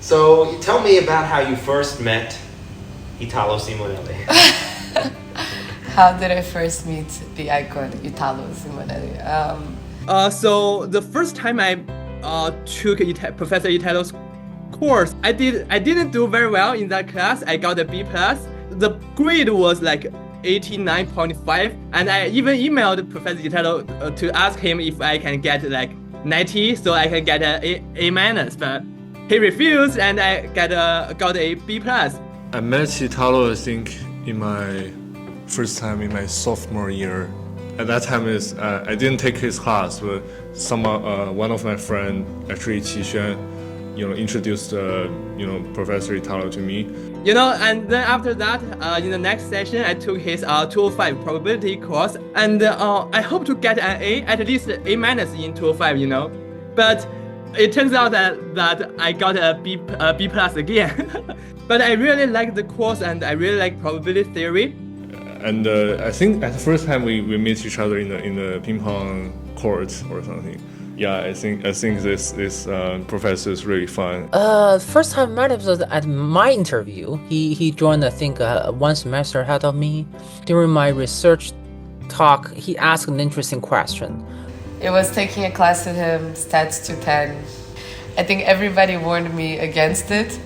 So tell me about how you first met Italo Simonelli. How did I first meet the icon Italo Simonelli? So the first time I took Professor Italo's course, I didn't do very well in that class. I got a B+. The grade was like 89.5, and I even emailed Professor Italo to ask him if I can get like 90 so I can get a A-, but he refused and I got a B+. I met Italo, I think, in my first time in my sophomore year. At that time, I didn't take his class, but one of my friends, actually Qixuan, introduced Professor Italo to me. And then after that, in the next session, I took his 205 probability course, and I hope to get an A, at least A- in 205, But it turns out that I got a B+ again. But I really like the course, and I really like probability theory. And I think at the first time we meet each other in the ping pong court or something. Yeah, I think this professor is really fun. First time I met him was at my interview. He joined, I think, 1 semester ahead of me. During my research talk, he asked an interesting question. It was taking a class with him, Stats 210. I think everybody warned me against it.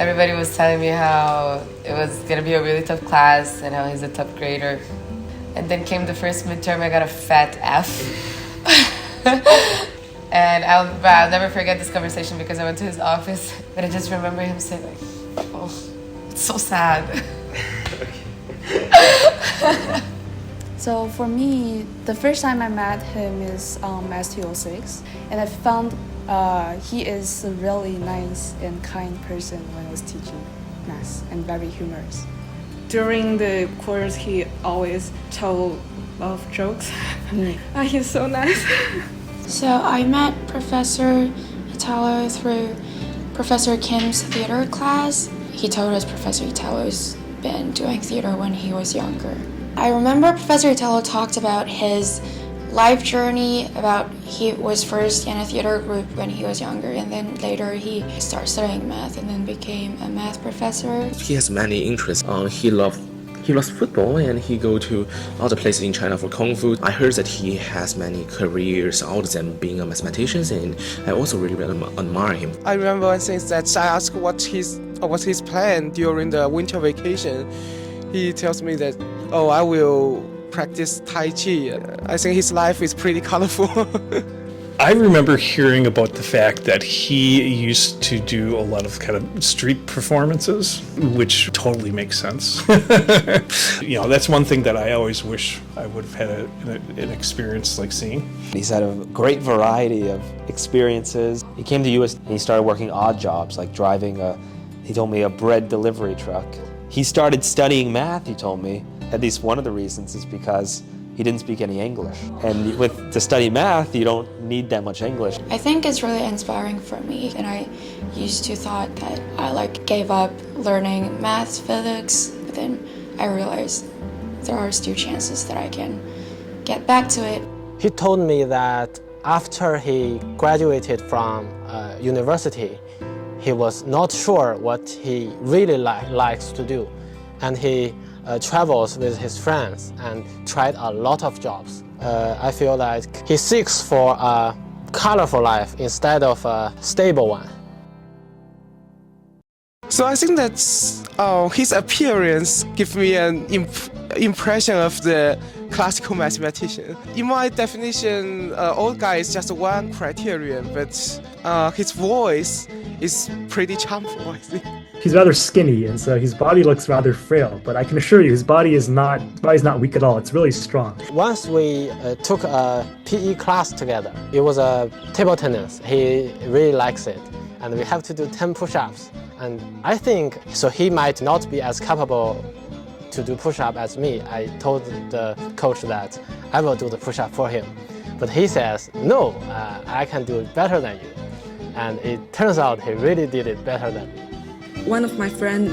Everybody was telling me how it was going to be a really tough class and how he's a tough grader. And then came the first midterm, I got a fat F. And I'll never forget this conversation because I went to his office, but I just remember him saying, like, oh, it's so sad. So for me, the first time I met him is S206, and I found he is a really nice and kind person when I was teaching math and very humorous. During the course, he always told of jokes. He's so nice. So I met Professor Italo through Professor Kim's theater class. He told us Professor Italo's been doing theater when he was younger. I remember Professor Italo talked about his life journey, about he was first in a theater group when he was younger, and then later he started studying math and then became a math professor. He has many interests. He loves football and he go to other places in China for kung fu. I heard that he has many careers other than being a mathematician, and I also really admire him. I remember one thing that I asked what's his plan during the winter vacation. He tells me that, I will practice Tai Chi. I think his life is pretty colorful. I remember hearing about the fact that he used to do a lot of kind of street performances, which totally makes sense. That's one thing that I always wish I would have had an experience like seeing. He's had a great variety of experiences. He came to US and he started working odd jobs, like driving he told me, a bread delivery truck. He started studying math, he told me. At least one of the reasons is because he didn't speak any English. And to study math, you don't need that much English. I think it's really inspiring for me, and I used to thought that I gave up learning math, physics, but then I realized there are still chances that I can get back to it. He told me that after he graduated from university, he was not sure what he really likes to do, and he travels with his friends and tried a lot of jobs. I feel like he seeks for a colorful life instead of a stable one. So I think that his appearance gives me an impression of the classical mathematician. In my definition, old guy is just one criterion, but his voice is pretty charmful, I think. He's rather skinny, and so his body looks rather frail, but I can assure you his body is not weak at all. It's really strong. Once we took a PE class together. It was a table tennis. He really likes it, and we have to do 10 push-ups. And I think so he might not be as capable to do push-up as me. I told the coach that I will do the push-up for him, but he says no, I can do it better than you. And it turns out he really did it better than me. One of my friends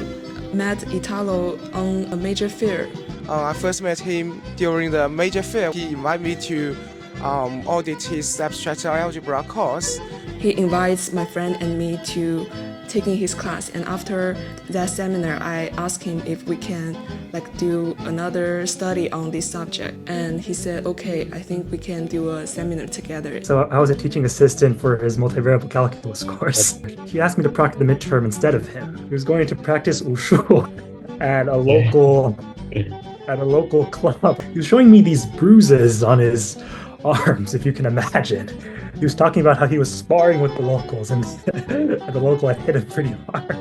met Italo on a major fair. I first met him during the major fair. He invited me to audit his abstract algebra course. He invites my friend and me to taking his class, and after that seminar I asked him if we can do another study on this subject, and he said okay, I think we can do a seminar together. So I was a teaching assistant for his multivariable calculus course. He asked me to proctor the midterm instead of him. He was going to practice wushu at a local club. He was showing me these bruises on his arms, if you can imagine. He was talking about how he was sparring with the locals, and the local had hit him pretty hard.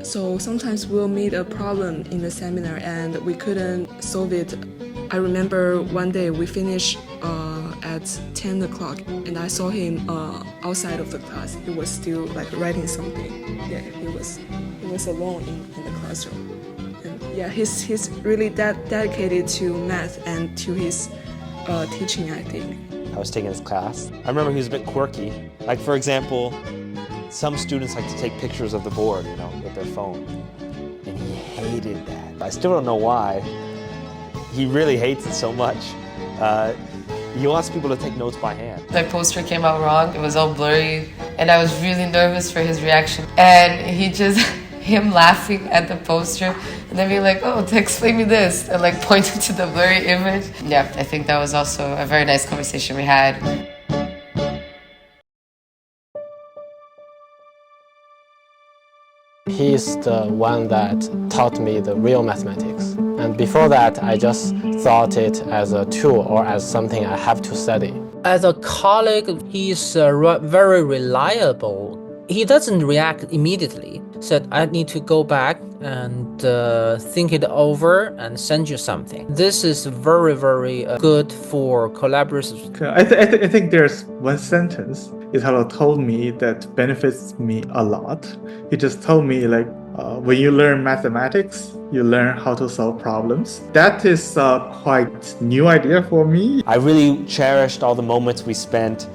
So sometimes we'll meet a problem in the seminar and we couldn't solve it. I remember one day we finished at 10 o'clock and I saw him outside of the class. He was still writing something. Yeah, he was alone in the classroom. And yeah, he's really dedicated to math and to his teaching, I think. I was taking his class. I remember he was a bit quirky. Like, for example, some students like to take pictures of the board, with their phone. And he hated that. I still don't know why. He really hates it so much. He wants people to take notes by hand. My poster came out wrong. It was all blurry. And I was really nervous for his reaction. And him laughing at the poster and then being like, oh, explain me this, and pointing to the blurry image. Yeah, I think that was also a very nice conversation we had. He's the one that taught me the real mathematics. And before that, I just thought it as a tool or as something I have to study. As a colleague, he's very reliable. He doesn't react immediately. Said, I need to go back and think it over and send you something. This is very, very good for collaboration. I think there's one sentence Italo told me that benefits me a lot. He just told me when you learn mathematics, you learn how to solve problems. That is a quite new idea for me. I really cherished all the moments we spent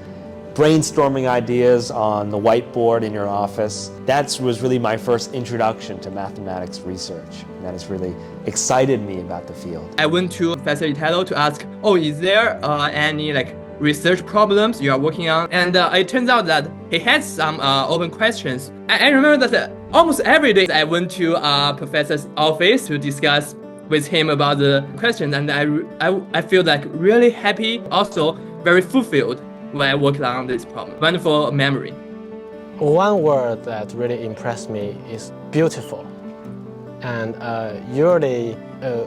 brainstorming ideas on the whiteboard in your office. That was really my first introduction to mathematics research. And that has really excited me about the field. I went to Professor Italo to ask, is there any research problems you are working on? And it turns out that he had some open questions. I remember that almost every day I went to Professor's office to discuss with him about the questions, and I feel really happy, also very fulfilled when I worked on this problem. Wonderful memory. One word that really impressed me is beautiful. And usually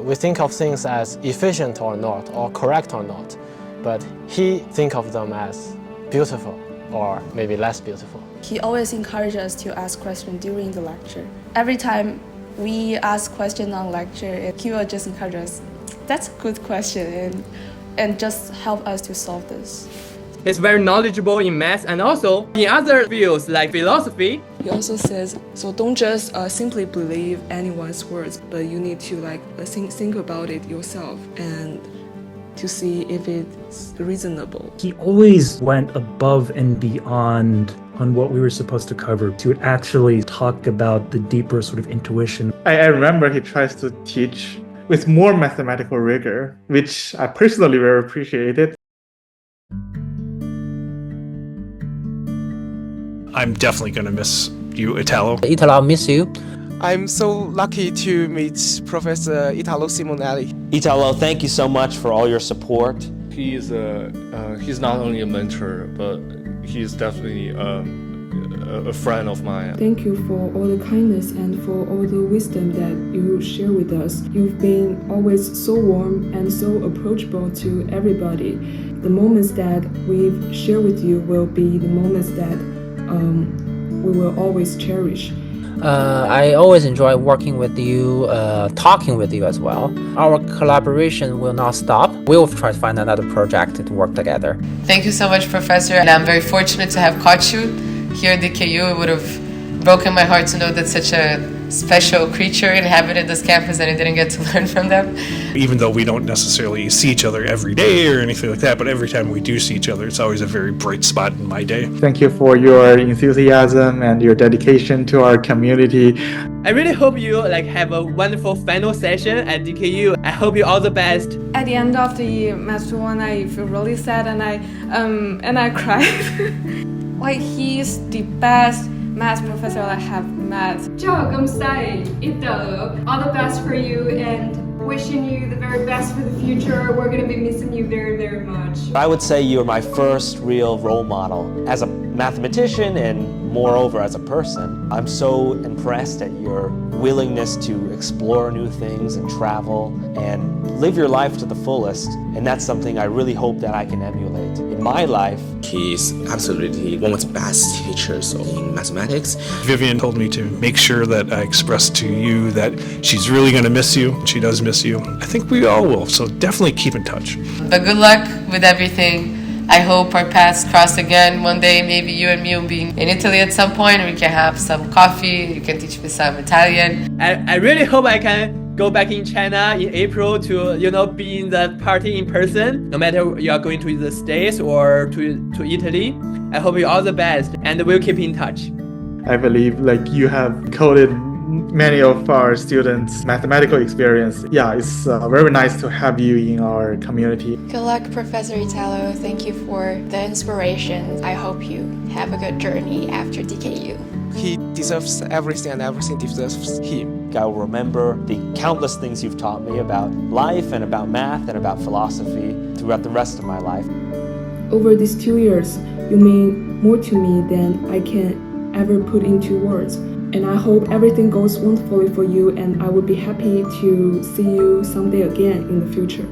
we think of things as efficient or not, or correct or not. But he thinks of them as beautiful, or maybe less beautiful. He always encourages us to ask questions during the lecture. Every time we ask questions on lecture, he will just encourage us, that's a good question, and just help us to solve this. He's very knowledgeable in math and also in other fields like philosophy. He also says, so don't just simply believe anyone's words, but you need to think about it yourself and to see if it's reasonable. He always went above and beyond on what we were supposed to cover. He would actually talk about the deeper sort of intuition. I remember he tries to teach with more mathematical rigor, which I personally very appreciated. I'm definitely going to miss you, Italo. Italo, I'll miss you. I'm so lucky to meet Professor Italo Simonelli. Italo, thank you so much for all your support. He's not only a mentor, but he's definitely a friend of mine. Thank you for all the kindness and for all the wisdom that you share with us. You've been always so warm and so approachable to everybody. The moments that we've shared with you will be the moments that we will always cherish. I always enjoy working with you, talking with you as well. Our collaboration will not stop. We'll try to find another project to work together. Thank you so much, Professor. And I'm very fortunate to have caught you here at DKU. It would have broken my heart to know that such a special creature inhabited this campus and I didn't get to learn from them. Even though we don't necessarily see each other every day or anything like that, but every time we do see each other, it's always a very bright spot in my day. Thank you for your enthusiasm and your dedication to our community. I really hope you have a wonderful final session at DKU. I hope you all the best. At the end of the Master 1, I feel really sad and I cried. He's the best math professor I have met. Ciao, come stai, Italo. All the best for you and wishing you the very best for the future. We're going to be missing you very, very much. I would say you're my first real role model as a mathematician and moreover as a person. I'm so impressed at your willingness to explore new things and travel and live your life to the fullest, and that's something I really hope that I can emulate in my life. He's absolutely one of the best teachers in mathematics. Vivian told me to make sure that I express to you that she's really going to miss you. She does miss you. I think we all will, so definitely keep in touch. But good luck with everything. I hope our paths cross again one day. Maybe you and me will be in Italy at some point. We can have some coffee. You can teach me some Italian. I really hope I can go back in China in April to be in that party in person. No matter you are going to the States or to Italy, I hope you all the best, and we'll keep in touch. I believe you have coded many of our students' mathematical experience. Yeah, it's very nice to have you in our community. Good luck, Professor Italo. Thank you for the inspiration. I hope you have a good journey after DKU. He deserves everything and everything deserves him. I will remember the countless things you've taught me about life and about math and about philosophy throughout the rest of my life. Over these 2 years, you mean more to me than I can ever put into words. And I hope everything goes wonderfully for you, and I would be happy to see you someday again in the future.